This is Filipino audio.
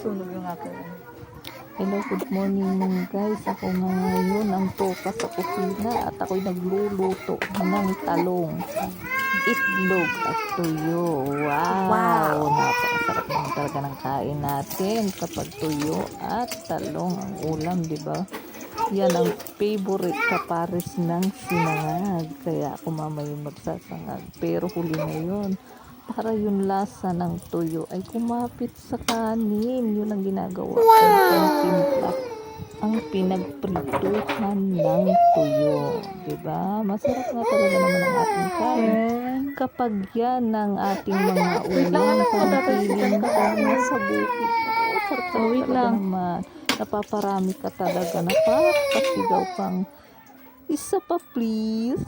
Sunog yung akin. Hello, good morning mga guys. Ako nga ngayon ang toka sa kusina at ako'y nagluluto ng talong, itlog at tuyo. Wow! Napakasarap naman talaga ng kain natin kapag tuyo at talong ang ulam, di ba? Yan ang favorite kapares ng sinangag. Kaya ako mamaya magsasangag. Pero huli na yun. Para yung lasa ng tuyo ay kumapit sa kanin. Yun ang ginagawa ko. Pangtimpla ang pinagprituhan ng tuyo. Diba? Masarap nga talaga naman ang ating kain. Kapag yan ang ating mga ulam, pangpiling kami sa bukid. Sarap talaga naman. Napaparami ka talaga. Napakasigaw pang isa pa please.